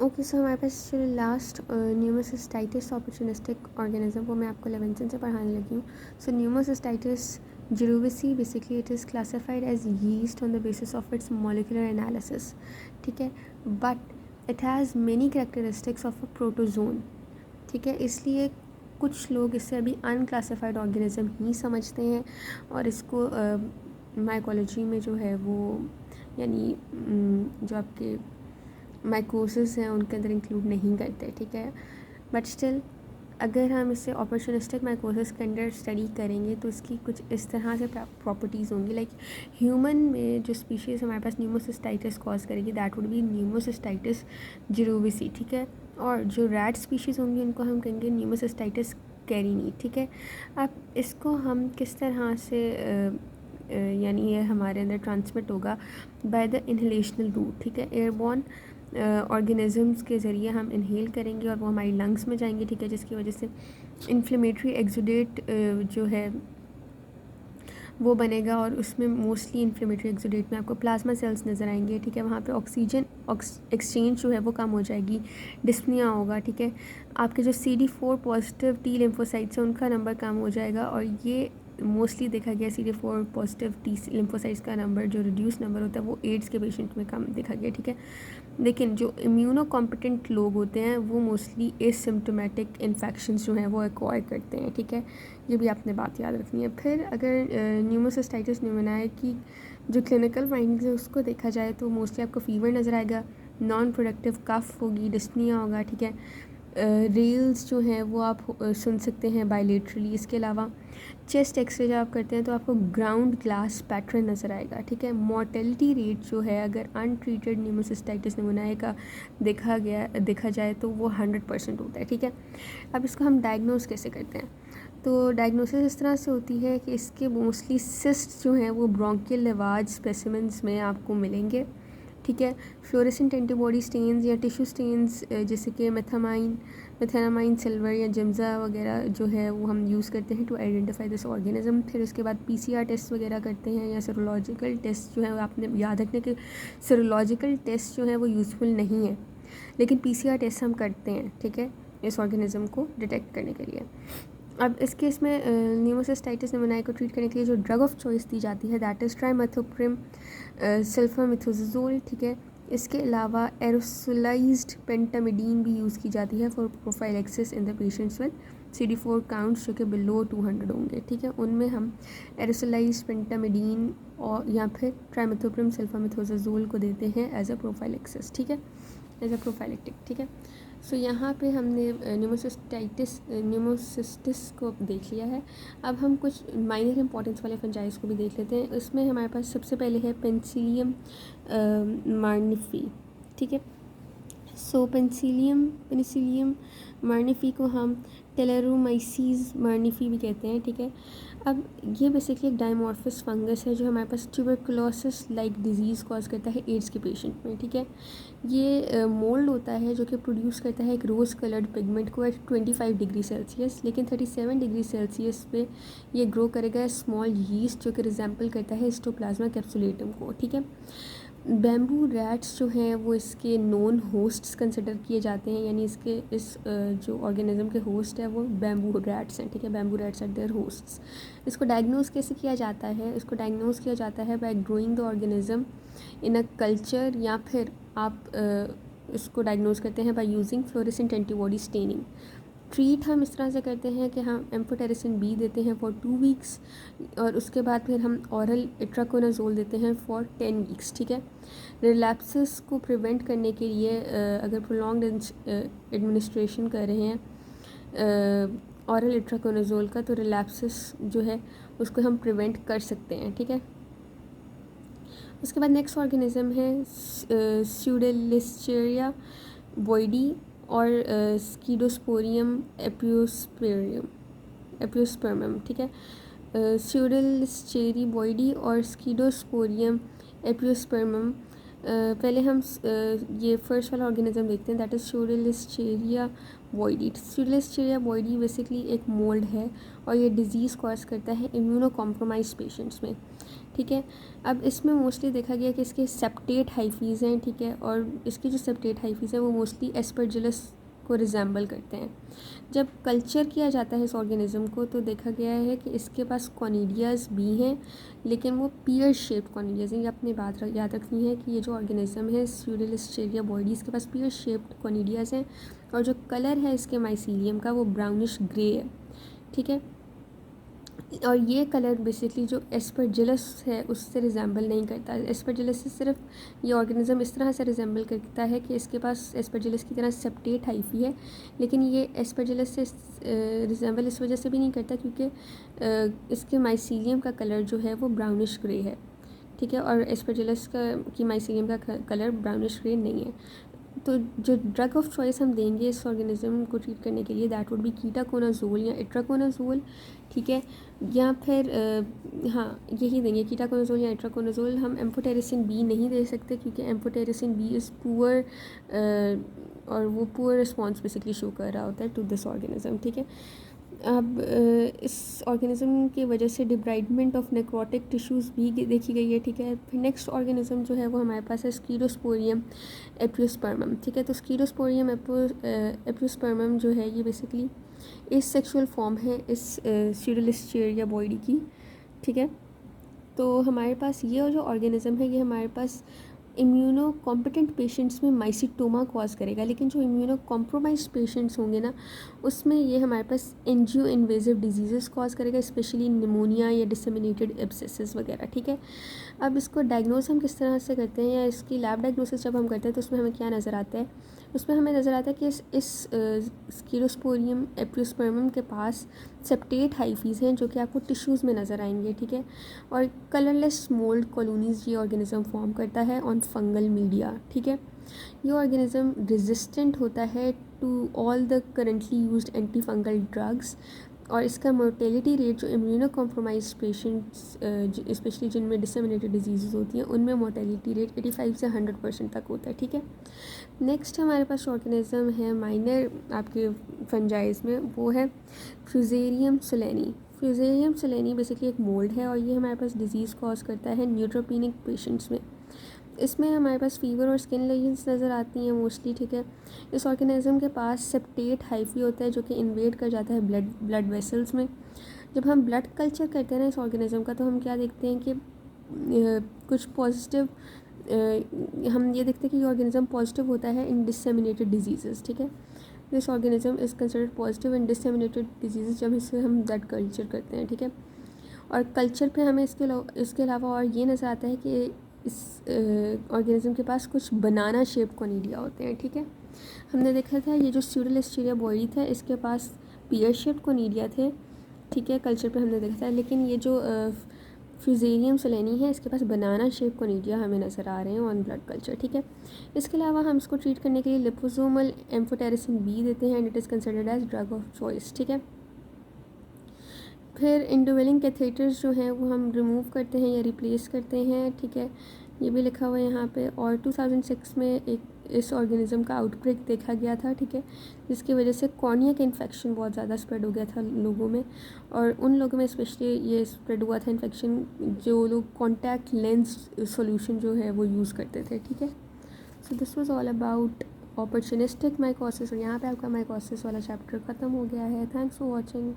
Okay, सो हमारे पास जो last न्यूमोसिस्टाइटिस opportunistic organism वो मैं आपको 11th से पढ़ाने लगी हूँ. So pneumocystis jirovecii basically it is classified as yeast on the basis of its molecular analysis. ठीक है, but it has many characteristics of a protozoan. ठीक है, इसलिए कुछ लोग इसे अभी अनक्लासिफाइड ऑर्गेनिज्म ही समझते हैं और इसको माइकोलॉजी में जो है वो यानी जो आपके माइकोसिस हैं उनके अंदर इंक्लूड नहीं करते. ठीक है, बट स्टिल अगर हम इसे अपॉर्चुनिस्टिक माइकोसिस के अंदर स्टडी करेंगे तो इसकी कुछ इस तरह से प्रॉपर्टीज़ होंगी. लाइक ह्यूमन में जो स्पीशीज़ हमारे पास न्यूमोसिस्टाइटिस कॉज करेगी दैट वुड बी न्यूमोसिस्टाइटिस जिरूविसी. ठीक है, और जो रैट स्पीशीज़ होंगी उनको हम कहेंगे न्यूमोसिस्टाइटिस कैरिनी. ठीक है, अब इसको हम किस तरह से यानी ये हमारे अंदर ट्रांसमिट होगा बाय द इनहेलेशनल रूट. ठीक है, एयरबॉर्न ऑर्गेनिज़म्स के ज़रिए हम इनहेल करेंगे और वो हमारी लंग्स में जाएंगे. ठीक है, जिसकी वजह से इन्फ्लेमेटरी एक्सुडेट जो है वो बनेगा और उसमें मोस्टली इन्फ्लेमेटरी एक्सुडेट में आपको प्लाज्मा सेल्स नज़र आएंगे. ठीक है, वहाँ पे ऑक्सीजन एक्सचेंज जो है वो कम हो जाएगी, डिस्पनिया होगा. ठीक है, आपके जो CD4 पॉजिटिव टी लिम्फोसाइट्स हैं उनका नंबर कम हो जाएगा और ये मोस्टली देखा गया CD4 पॉजिटिव टी लिम्फोसाइट्स का नंबर जो रिड्यूस नंबर होता है वो एड्स के पेशेंट में कम देखा गया. ठीक है, लेकिन जो इम्यूनो कॉम्पिटेंट लोग होते हैं वो मोस्टली एसिम्प्टोमेटिक इन्फेक्शंस जो हैं वो एक्वायर करते हैं. ठीक है, ये भी आपने बात याद रखनी है. फिर अगर न्यूमोसिस्टाइटिस न्यूमोनिया की जो क्लिनिकल फाइंडिंग्स है उसको देखा जाए तो मोस्टली आपको फीवर नज़र आएगा, नॉन प्रोडक्टिव कफ होगी, डिस्पनिया होगा. ठीक है, रेल्स जो हैं वो आप सुन सकते हैं बायलेटरली. इसके अलावा चेस्ट एक्सरे जब आप करते हैं तो आपको ग्राउंड ग्लास पैटर्न नज़र आएगा. ठीक है, मोर्टेलिटी रेट जो है अगर अनट्रीटेड न्यूमोसिस्टाइटिस न्यूमोनिया का देखा जाए तो वो 100% होता है. ठीक है, अब इसको हम डायग्नोस कैसे करते हैं? तो डायग्नोसिस इस तरह से होती है कि इसके मोस्टली सिस्ट जो हैं वो ब्रोंकियल लेवाज स्पेसिमेंट्स में आपको मिलेंगे. ठीक है, फ्लोरेसेंट एंटीबॉडी स्टेन्स या टिश्यू स्टेन्स जैसे कि मेथेनामाइन सिल्वर या जिम्जा वगैरह जो है वो हम यूज़ करते हैं टू आइडेंटिफाई दिस ऑर्गेनिज्म. फिर उसके बाद PCR टेस्ट वगैरह करते हैं या सीरोलॉजिकल टेस्ट जो है आपने याद रखने के सीरोलॉजिकल टेस्ट जो है वो यूज़फुल नहीं है लेकिन PCR टेस्ट हम करते हैं. ठीक है, इस ऑर्गेनिज्म को डिटेक्ट करने के लिए. अब इस केस में न्यूमोसिस्टाइटिस न्यूमोनिया को ट्रीट करने के लिए जो ड्रग ऑफ चॉइस दी जाती है दैट इज़ ट्राइमेथोप्रिम सल्फामेथोजोल. ठीक है, इसके अलावा एरोसोलाइज्ड पेंटामिडीन भी यूज़ की जाती है for prophylaxis in the patients with CD4 counts जो कि बिलो 200 होंगे. ठीक है, उनमें हम एरोसोलाइज्ड पेंटामिडीन और या फिर ट्राइमेथोप्रिम सल्फामेथोजोल को देते हैं एज अ प्रोफाइलेक्सिस. ठीक है, एज अ प्रोफाइलेक्टिक. ठीक है, सो यहाँ पे हमने न्यूमोसिस्टिस को देख लिया है. अब हम कुछ माइनर इंपॉर्टेंस वाले फंजाइज को भी देख लेते हैं. इसमें हमारे पास सबसे पहले है पेनिसिलियम मार्निफी. ठीक है, सो पेनिसिलियम मार्निफी को हम टेलेरोमाइसीस मार्निफी भी कहते हैं. ठीक है, अब ये बेसिकली एक डायमॉर्फस फंगस है जो हमारे पास ट्यूबरकुलोसिस लाइक डिजीज़ कॉज करता है एड्स के पेशेंट में. ठीक है, ये मोल्ड होता है जो कि प्रोड्यूस करता है एक रोज़ कलर्ड पिगमेंट को एट 25 डिग्री सेल्सियस, लेकिन 37 डिग्री सेल्सियस पे ये ग्रो करेगा स्मॉल यीस्ट जो कि रिजेंबल करता है हिस्टोप्लाज्मा कैप्सुलेटम को. ठीक है, बैम्बू रैट्स जो हैं वो इसके नॉन होस्ट्स कंसिडर किए जाते हैं, यानी इसके इस जो ऑर्गेनिज्म के होस्ट है वो बैम्बू रैट्स हैं. ठीक है, bamboo rats are their hosts. इसको डायग्नोस कैसे किया जाता है? इसको डायग्नोस किया जाता है by growing the organism in a culture या फिर आप इसको डायग्नोस करते हैं by using fluorescent antibody staining. Treat हम इस तरह से करते हैं कि हम एम्फोटेरिसिन B देते हैं फॉर 2 वीक्स और उसके बाद फिर हम ऑरल इट्राकोनाजोल देते हैं फॉर 10 वीक्स. ठीक है, रिलैप्सेस को प्रिवेंट करने के लिए अगर प्रोलॉन्ग्ड एडमिनिस्ट्रेशन कर रहे हैं ऑरल इट्राकोनाजोल का तो रिलैप्सेस जो है उसको हम प्रिवेंट कर सकते हैं. ठीक है, उसके बाद नेक्स्ट ऑर्गेनिज्म है स्यूडेलिस्चेरिया बॉयडी और स्कीडोस्पोरियम एपियोस्पर्मम. ठीक है, स्यूडेलिस्चेरी बॉयडी और स्कीडोस्पोरियम एपियोस्पर्मम पहले हम ये फर्स्ट वाला ऑर्गेनिज्म देखते हैं, दैट इज़ स्यूडोलिस्टेरिया बॉयडी। स्यूडोलिस्टेरिया बॉयडी बेसिकली एक मोल्ड है और ये डिजीज़ कॉज करता है इम्यूनो कॉम्प्रोमाइज पेशेंट्स में, ठीक है। अब इसमें मोस्टली देखा गया कि इसके सेप्टेट हाइफीज़ हैं, ठीक है, और इसकी जो सेप्टेट हाइफीज़ हैं वो मोस्टली एस्परजिलस को रिजेंबल करते हैं। जब कल्चर किया जाता है इस ऑर्गेनिज़म को तो देखा गया है कि इसके पास कॉनिडियाज़ भी हैं, लेकिन वो पियर शेप्ड कॉनिडियाज़ हैं। ये अपनी बात याद रखनी है कि ये जो ऑर्गेनिज़म है स्यूडोलिस्टेरिया बॉयडी, इसके पास पियर शेप्ड कॉनिडियाज़ हैं और जो कलर है इसके माइसीलियम का वो ब्राउनिश ग्रे है, ठीक है। और ये कलर बेसिकली जो एस्परजिलस है उससे रिजेंबल नहीं करता। एस्परजिलस से सिर्फ ये ऑर्गेनिज़म इस तरह से रिजेंबल करता है कि इसके पास एस्परजिलस की तरह सेप्टेट हाइफी है, लेकिन ये एस्परजिलस से रिजेंबल इस वजह से भी नहीं करता क्योंकि इसके माइसीलियम का कलर जो है वो ब्राउनिश ग्रे है, ठीक है, और एस्परजिलस की माइसीलियम का कलर ब्राउनिश ग्रे नहीं है। तो जो ड्रग ऑफ चॉइस हम देंगे इस ऑर्गेनिज़म को ट्रीट करने के लिए दैट वुड बी कीटाकोनाजोल या इट्राकोनाजोल, ठीक है, या फिर हाँ यही देंगे कीटाकोनाजोल या इट्राकोनाजोल। हम एम्फोटेरिसिन बी नहीं दे सकते क्योंकि एम्फोटेरिसिन बी इज़ पुअर और वो पुअर रिस्पॉन्स बेसिकली शो कर रहा होता है टू दिस ऑर्गेनिज़म, ठीक है। अब इस ऑर्गेनिज़म की वजह से डिब्राइडमेंट ऑफ नेक्रोटिक टिश्यूज़ भी देखी गई है, ठीक है। फिर नेक्स्ट ऑर्गेनिज़म जो है वो हमारे पास है स्कीरोस्पोरियम एप्रियोस्पर्मम, ठीक है। तो स्कीरोस्पोरियम एप्रियोस्पर्मम जो है ये बेसिकली इस सेक्सुअल फॉर्म है इस स्यूडोलिस्टेरिया बॉयडी की, ठीक है। तो हमारे पास ये जो ऑर्गेनिज़म है ये हमारे पास इम्यूनो कॉम्पिटेंट पेशेंट्स में माइसिटोमा कॉज करेगा, लेकिन जो इम्यूनो कॉम्प्रोमाइज्ड पेशेंट्स होंगे ना उसमें ये हमारे पास एंजियो इन्वेजिव डिजीज़ेस कॉज करेगा, स्पेशली निमोनिया या डिसेमिनेटेड एब्सेसेस वगैरह, ठीक है। अब इसको डायग्नोस हम किस तरह से करते हैं या इसकी लैब डायग्नोसिस जब हम करते हैं तो उसमें हमें क्या नज़र आता है, उसमें हमें नज़र आता है कि इस स्कीरोस्पोरियम एप्रियोस्पर्मम के पास सेप्टेट हाइफीज़ हैं जो कि आपको टिश्यूज़ में नज़र आएंगे, ठीक है, और कलरलेस मोल्ड कॉलोनीज़ ये ऑर्गेनिज़म फॉर्म करता है ऑन फंगल मीडिया, ठीक है। ये ऑर्गेनिज़म रेजिस्टेंट होता है to all the currently used antifungal drugs और इसका मोर्टेलिटी रेट जो इम्यूनो कॉम्प्रोमाइज पेशेंट्स स्पेशली जिनमें डिसेमिनेटेड डिजीज़ होती हैं उनमें मोर्टेलिटी रेट 85 से 100% तक होता है, ठीक है। नेक्स्ट हमारे पास ऑर्गेनिज़म है माइनर आपके फंजाइज में, वो है फ्यूजेरियम सोलेनी। फ्यूजेरियम सोलेनी बेसिकली एक मोल्ड है और ये हमारे पास डिजीज़ कॉज करता है न्यूट्रोपेनिक पेशेंट्स में। इसमें हमारे पास फीवर और स्किन लेजन्स नज़र आती हैं मोस्टली, ठीक है। इस ऑर्गेनिज़म के पास सेप्टेट हाइफी होता है जो कि इन्वेड कर जाता है ब्लड वेसल्स में। जब हम ब्लड कल्चर करते हैं ना इस ऑर्गेनिज़म का तो हम क्या देखते हैं कि कुछ पॉजिटिव हम ये देखते हैं कि ये ऑर्गेनिज़म पॉजिटिव होता है इन डिसेमिनेटेड डिजीज़, ठीक है। This organism is considered positive in disseminated disease जब इससे हम ब्लड कल्चर करते हैं, ठीक है। और कल्चर पे हमें इसके अलावा और ये नज़र आता है कि इस ऑर्गेनिज़म के पास कुछ बनाना शेप कॉनिडिया होते हैं, ठीक है। हमने देखा था ये जो स्यूडोलिस्टेरिया बॉयडी था इसके पास पियर शेप कॉनिडिया थे, ठीक है, कल्चर पे हमने देखा था, लेकिन ये जो फ्यूजेरियम सोलेनी है इसके पास बनाना शेप कॉनिडिया हमें नज़र आ रहे हैं ऑन ब्लड कल्चर, ठीक है। इसके अलावा हम इसको ट्रीट करने के लिए लिपोसोमल एम्फोटेरिसिन बी देते हैं and it is considered as drug of choice, ठीक है। फिर इंडोवेलिंग कैथेटर्स जो हैं वो हम रिमूव करते हैं या रिप्लेस करते हैं, ठीक है, ये भी लिखा हुआ है यहाँ पे। और 2006 में एक इस ऑर्गेनिज़म का आउटब्रेक देखा गया था, ठीक है, जिसकी वजह से कॉर्निया का इन्फेक्शन बहुत ज़्यादा स्प्रेड हो गया था लोगों में, और उन लोगों में स्पेशली ये स्प्रेड हुआ था इन्फेक्शन जो लोग कॉन्टैक्ट लेंस सॉल्यूशन जो है वो यूज़ करते थे, ठीक है। So this was all about opportunistic mycosis और यहाँ पे आपका माइकोसिस वाला चैप्टर ख़त्म हो गया है। Thanks for watching.